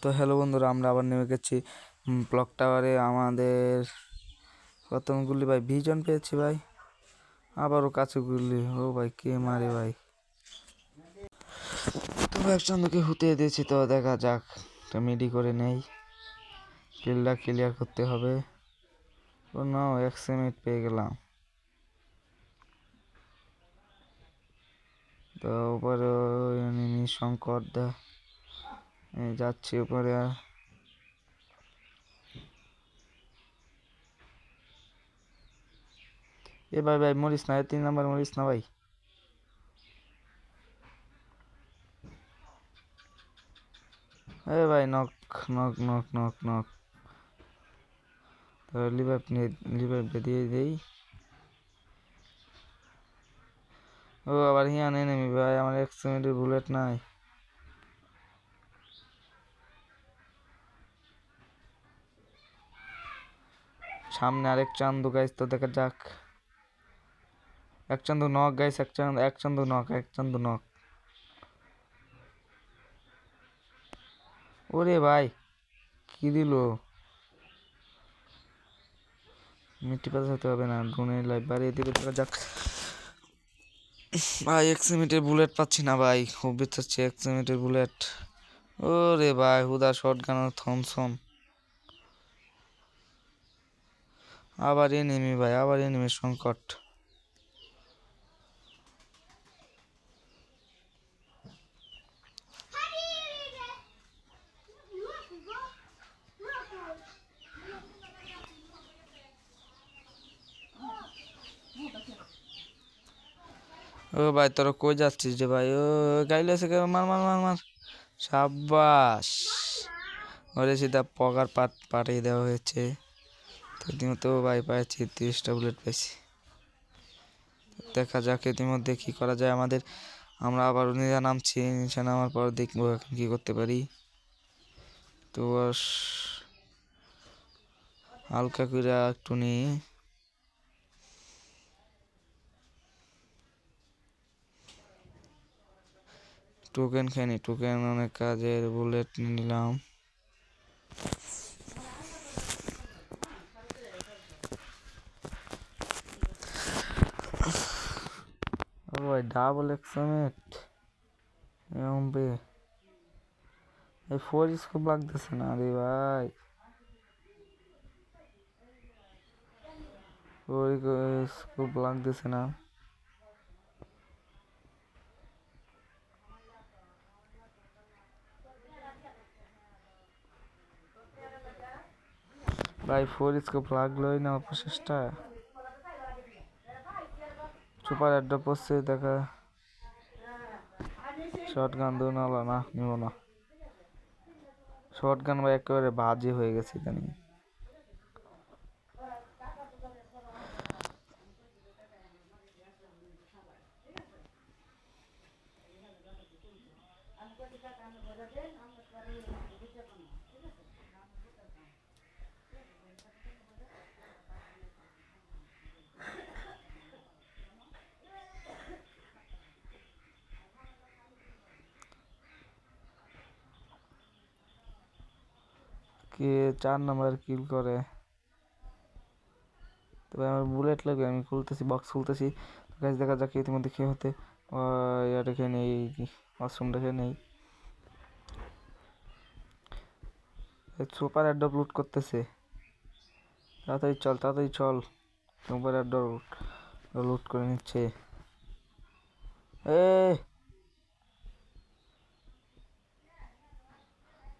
তো হ্যালো বন্ধুরা, আমরা আবার নেমে গেছি ব্লক টাওয়ারে। আমাদের কতগুলি ভাই ভিজন পেয়েছি ভাই, আবারও কাছে গুলি। ও ভাই কে মারে ভাই, তো একজনকে হুতে দিয়েছি। তো দেখা যাক, একটা মিডি করে নেই, কিলটা ক্লিয়ার করতে হবে। ও না, 1 মিনিট পেয়ে গেলাম। তো উপরে সংকট যাচ্ছি উপরে। এ ভাই ভাই মরিস না, 3 নাম্বার মরিস না ভাই। এ ভাই knock knock knock knock knock. তো লিভার দিয়ে দেই। ও আবার হিয়ান এনেমি ভাই, আমার 1 মিনিটের বুলেট নাই। সামনে আরেক চান্দু গাইস, তো দেখা যাক। এক চান্দু নক গাইস, এক চান্দু নক। ওরে ভাই কি দিল, মিট্টি পাস হতে হবে না, ড্রোনের লাইফ বাড়িয়ে দিবে। দেখা যাক ভাই, 1 মিনিটের বুলেট পাচ্ছি না ভাই, খুব চাচ্ছি 1 মিনিটের বুলেট। ওরে ভাই হুদা শর্ট গান থমসন। আবার এনিমি ভাই, আবার এনিমির সংকট। ও ভাই তোরা কই যাচ্ছিস রে ভাই? ও গাইলে আছে, মার মার মার মার। সাব্বাস, ওরে সিধা পগার পাঠিয়ে দেওয়া হয়েছে। তো ভাই পাইছি 30টা বুলেট পাইছি। দেখা যাক ইতিমধ্যে কি করা যায় আমাদের। আমরা আবার নিচে নামছি, নিচে নামার পর দেখবো এখন কি করতে পারি। তো হালকা করে একটু নি টোকেন খাইনি, টোকেন অনেক কাজের। বুলেট নিলাম। ও ভাই ডাবল 1 মিনিট এমপি। এই 4 স্কোপ লাগতেছে না রে ভাই, 4 স্কোপ লাগতেছে না ভাই, 4 স্কোপ লাগলোই না অপশেষটা। সুপার অ্যাড্রপ পড়ছে দেখা। শর্ট গান দেবো না, না নিব না। শর্ট গান ভাই একেবারে বাজে হয়ে গেছে জানি। কে 4 নাম্বার কিল করে? তবে আমার বুলেট লাগবে, আমি খুলতেছি, বক্স খুলতেছি। গাছ দেখা যাক ইতিমধ্যে খেয়ে হতে। ইয়াটা খেয়ে নেই, মাশরুমটা খেয়ে নেই। সুপার অ্যাডপ লুট করতেছে, তাড়াতাড়ি চল তাড়াতাড়ি চল। সুপার অ্যাডপ লুট করে নিচ্ছে। এ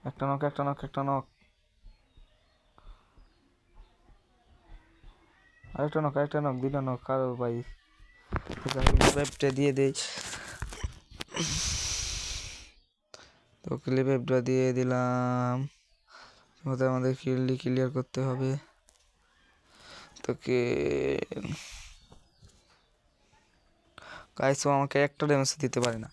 একটা নক, একটা নক, একটা নক, আরেকটা নক, আরেকটা নক, 2টা নক। কারো ভাই রিভাইভটা দিয়ে দেই। তো রিভাইভটা দিয়ে দিলাম। আমাদের কিলটি ক্লিয়ার করতে হবে। তোকে গাইস আমাকে একটা ড্যামেজ দিতে পারে না।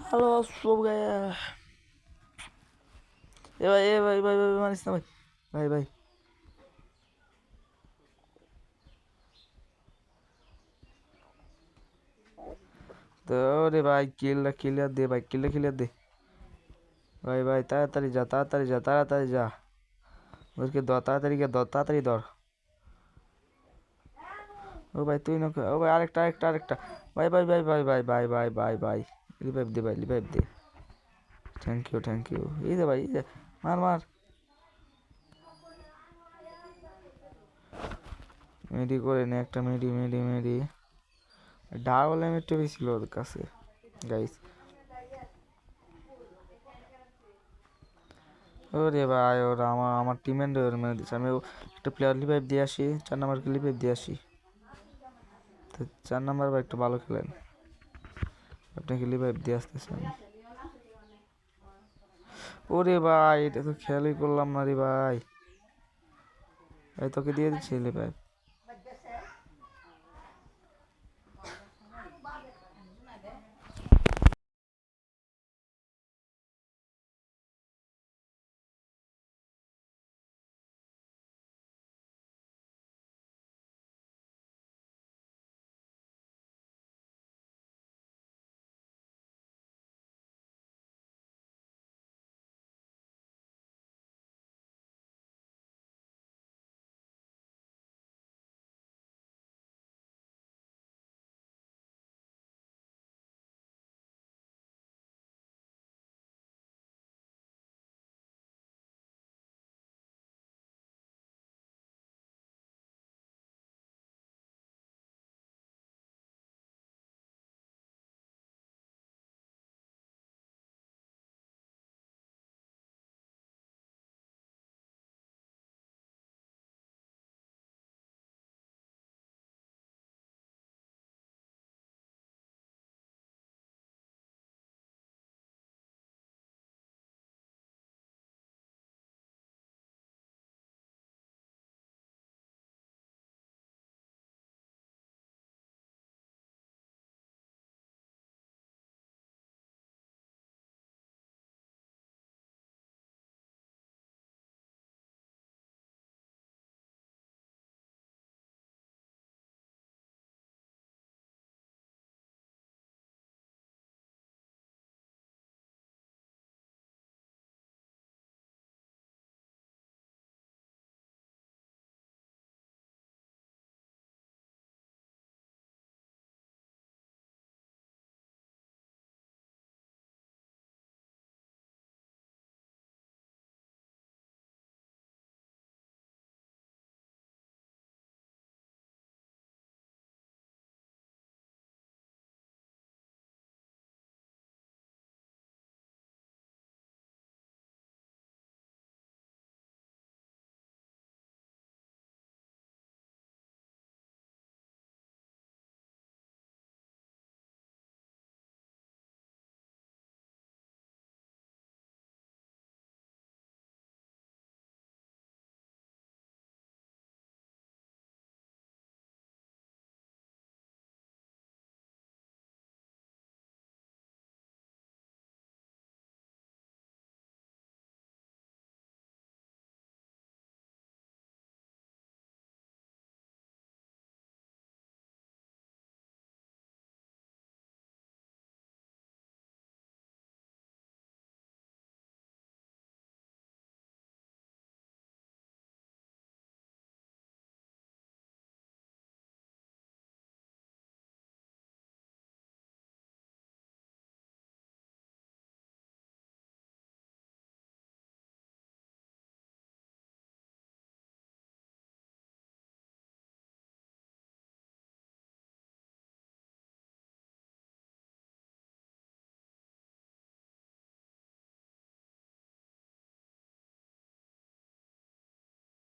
হ্যালো সব গায়া। এ ভাই মারিস না ভাই, ভাই ভাই তো রে ভাই কিলটা ক্লিয়ার দে ভাই, কিলটা ক্লিয়ার দে ভাই। ভাই তাড়াতাড়ি যা, তাড়াতাড়ি যা, তাড়াতাড়ি যা, ওদেরকে ধর, তাড়াতাড়ি গিয়ে ধর, তাড়াতাড়ি ধর। ও ভাই তুই না, ও ভাই আরেকটা আরেকটা আরেকটা। ভাই ভাই ভাই ভাই ভাই ভাই ভাই ভাই ভাই, রিভাইভ দে ভাই, রিভাইভ দে। Thank you thank you. এই দে ভাই, এই দে, মার মার। মেডি করে নে একটা, মেডি মেডি মেডি। ডাবল এমএটিভি ছিল ওদের কাছে গাইস। ওরে ভাই ওরা আমার আমার টিমের মেরে দিচ্ছে। আমি একটা প্লেয়ার রিভাইভ দিয়ে আসি, 4 নাম্বারকে রিভাইভ দিয়ে আসি। তো 4 নাম্বার ভাই একটু ভালো খেলেন, আপনাকে রিভাইভ দিয়ে আসতেছি আমি। ওরে ভাই এটা তো খেয়ালই করলাম না রে ভাই। ভাই তোকে দিয়ে দিচ্ছি রিভাইভ।